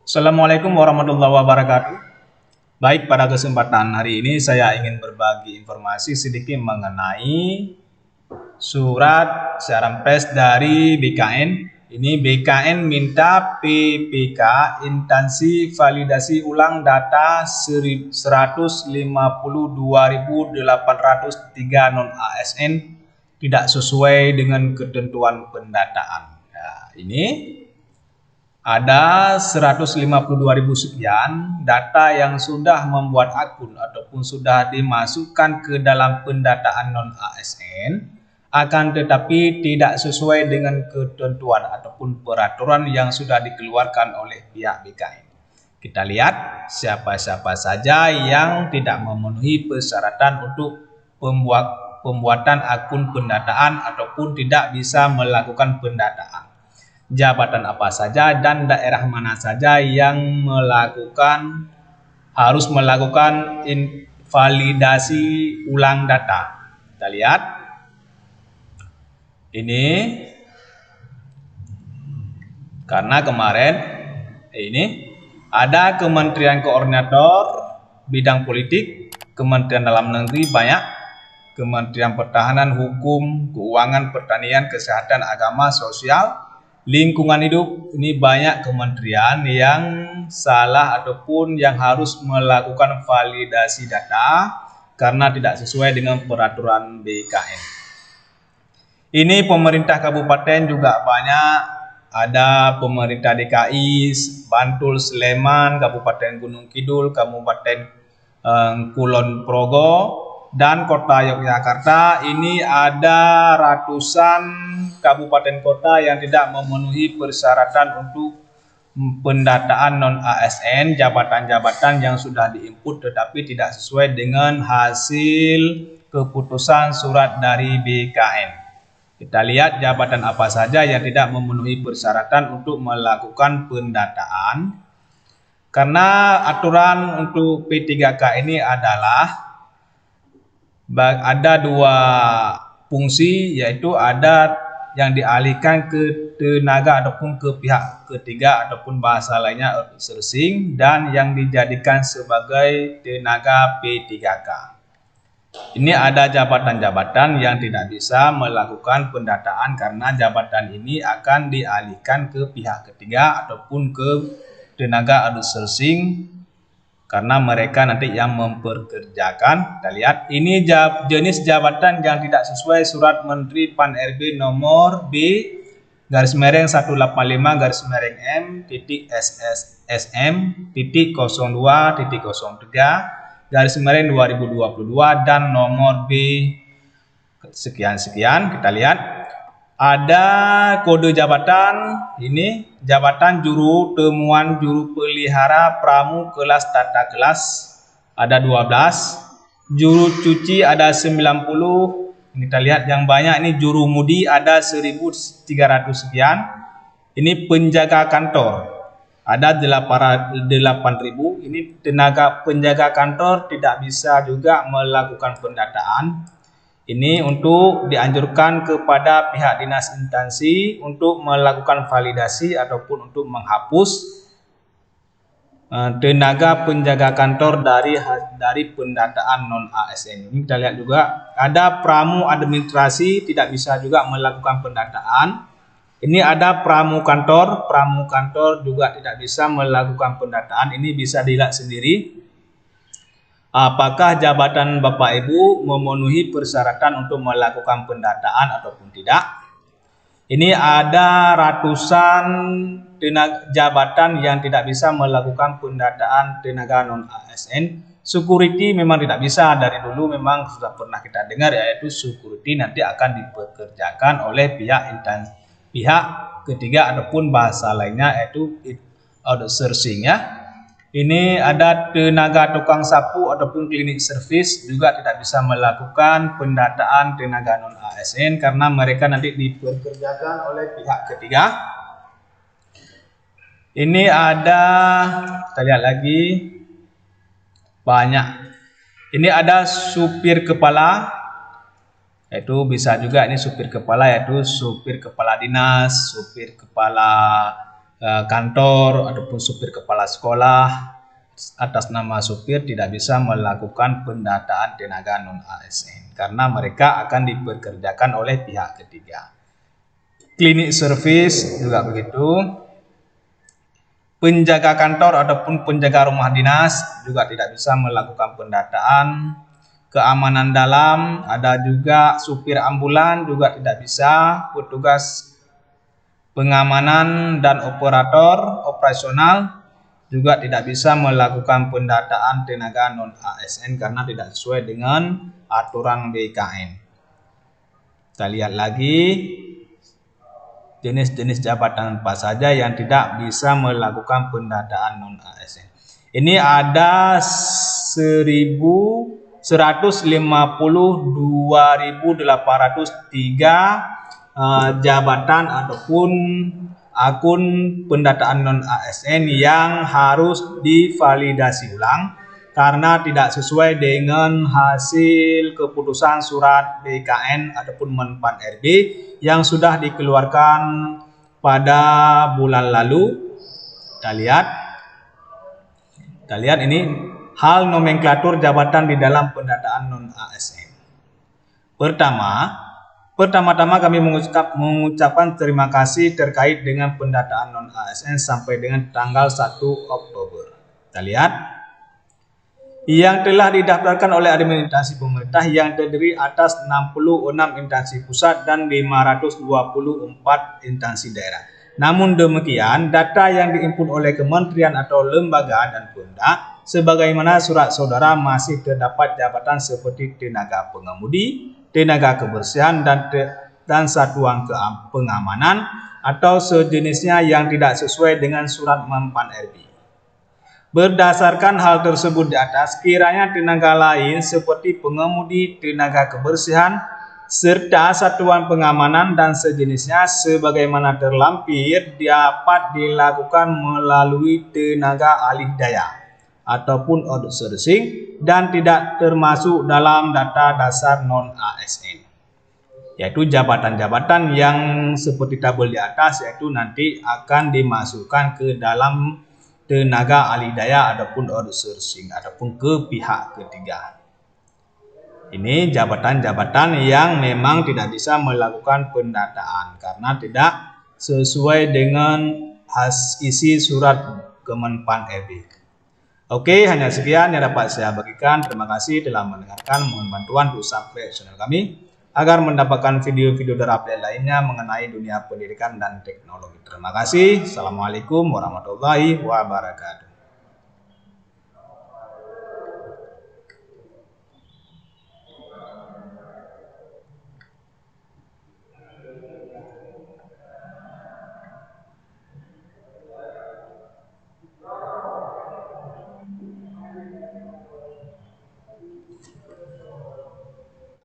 Assalamualaikum warahmatullahi wabarakatuh. Baik, pada kesempatan hari ini saya ingin berbagi informasi sedikit mengenai surat siaran pers dari BKN. Ini BKN minta PPK instansi validasi ulang data 152.803 non ASN tidak sesuai dengan ketentuan pendataan. Nah, ini ada 152.000 sekian data yang sudah membuat akun ataupun sudah dimasukkan ke dalam pendataan non ASN, akan tetapi tidak sesuai dengan ketentuan ataupun peraturan yang sudah dikeluarkan oleh pihak BKN. Kita lihat siapa-siapa saja yang tidak memenuhi persyaratan untuk pembuatan akun pendataan ataupun tidak bisa melakukan pendataan. Jabatan apa saja dan daerah mana saja yang harus melakukan validasi ulang data. Kita lihat ini, karena kemarin ini ada Kementerian Koordinator Bidang Politik, Kementerian Dalam Negeri banyak, Kementerian Pertahanan, Hukum, Keuangan, Pertanian, Kesehatan, Agama, Sosial, Lingkungan Hidup. Ini banyak kementerian yang salah ataupun yang harus melakukan validasi data karena tidak sesuai dengan peraturan BKN. Ini pemerintah kabupaten juga banyak, ada pemerintah DKI, Bantul, Sleman, Kabupaten Gunung Kidul, Kabupaten Kulon Progo, dan Kota Yogyakarta. Ini ada ratusan kabupaten kota yang tidak memenuhi persyaratan untuk pendataan non ASN, jabatan-jabatan yang sudah diinput tetapi tidak sesuai dengan hasil keputusan surat dari BKN. Kita lihat jabatan apa saja yang tidak memenuhi persyaratan untuk melakukan pendataan. Karena aturan untuk P3K ini adalah ada dua fungsi, yaitu ada yang dialihkan ke tenaga ataupun ke pihak ketiga ataupun bahasa lainnya outsourcing, dan yang dijadikan sebagai tenaga P3K. Ini ada jabatan-jabatan yang tidak bisa melakukan pendataan karena jabatan ini akan dialihkan ke pihak ketiga ataupun ke tenaga outsourcing karena mereka nanti yang memperkerjakan. Kita lihat ini jenis jabatan yang tidak sesuai surat Menteri Pan-RB nomor B /185 M SSM 02.03 2022 dan nomor B sekian-sekian. Kita lihat ada kode jabatan, ini jabatan juru temuan juru pelihara pramu kelas tata kelas ada 12, juru cuci ada 90. Kita lihat yang banyak ini juru mudi ada 1.300 sekian. Ini penjaga kantor ada 8.000. Ini tenaga penjaga kantor tidak bisa juga melakukan pendataan. Ini untuk dianjurkan kepada pihak dinas instansi untuk melakukan validasi ataupun untuk menghapus tenaga penjaga kantor dari pendataan non ASN. Ini kita lihat juga ada pramu administrasi tidak bisa juga melakukan pendataan. Ini ada pramu kantor juga tidak bisa melakukan pendataan. Ini bisa dilihat sendiri apakah jabatan Bapak Ibu memenuhi persyaratan untuk melakukan pendataan ataupun tidak. Ini ada ratusan jabatan yang tidak bisa melakukan pendataan tenaga non ASN. Security memang tidak bisa, dari dulu memang sudah pernah kita dengar, yaitu security nanti akan dipekerjakan oleh pihak ketiga ataupun bahasa lainnya yaitu outsourcing ya. Ini ada tenaga tukang sapu ataupun klinik servis juga tidak bisa melakukan pendataan tenaga non ASN karena mereka nanti dipekerjakan oleh pihak ketiga. Ini ada, kita lihat lagi banyak. Ini ada supir kepala, yaitu bisa juga ini supir kepala, yaitu supir kepala dinas, supir kepala kantor ataupun supir kepala sekolah atas nama supir tidak bisa melakukan pendataan tenaga non-ASN karena mereka akan dipekerjakan oleh pihak ketiga. Klinik servis juga begitu. Penjaga kantor ataupun penjaga rumah dinas juga tidak bisa melakukan pendataan. Keamanan dalam, ada juga supir ambulan juga tidak bisa. Petugas pengamanan dan operator operasional juga tidak bisa melakukan pendataan tenaga non-ASN karena tidak sesuai dengan aturan BKN. Kita lihat lagi jenis-jenis jabatan apa saja yang tidak bisa melakukan pendataan non-ASN. Ini ada 152.803 jabatan ataupun akun pendataan non-ASN yang harus divalidasi ulang karena tidak sesuai dengan hasil keputusan surat BKN ataupun Menpan RB yang sudah dikeluarkan pada bulan lalu. Kita lihat ini hal nomenklatur jabatan di dalam pendataan non-ASN. Pertama-tama kami mengucapkan terima kasih terkait dengan pendataan non-ASN sampai dengan tanggal 1 Oktober. Kita lihat yang telah didaftarkan oleh administrasi pemerintah yang terdiri atas 66 instansi pusat dan 524 instansi daerah. Namun demikian, data yang diinput oleh kementerian atau lembaga dan Pemda sebagaimana surat saudara masih terdapat jabatan seperti tenaga pengemudi, tenaga kebersihan dan satuan pengamanan atau sejenisnya yang tidak sesuai dengan surat Menpan RB. Berdasarkan hal tersebut di atas, kiranya tenaga lain seperti pengemudi, tenaga kebersihan, serta satuan pengamanan dan sejenisnya sebagaimana terlampir dapat dilakukan melalui tenaga alih daya ataupun outsourcing dan tidak termasuk dalam data dasar non-ASN. Yaitu jabatan-jabatan yang seperti tabel di atas yaitu nanti akan dimasukkan ke dalam tenaga alih daya ataupun outsourcing ataupun ke pihak ketiga. Ini jabatan-jabatan yang memang tidak bisa melakukan pendataan karena tidak sesuai dengan isi surat Kemenpan RB. Oke, hanya sekian yang dapat saya bagikan. Terima kasih telah mendengarkan. Mohon bantuan untuk subscribe channel kami agar mendapatkan video-video terupdate lainnya mengenai dunia pendidikan dan teknologi. Terima kasih. Assalamualaikum warahmatullahi wabarakatuh.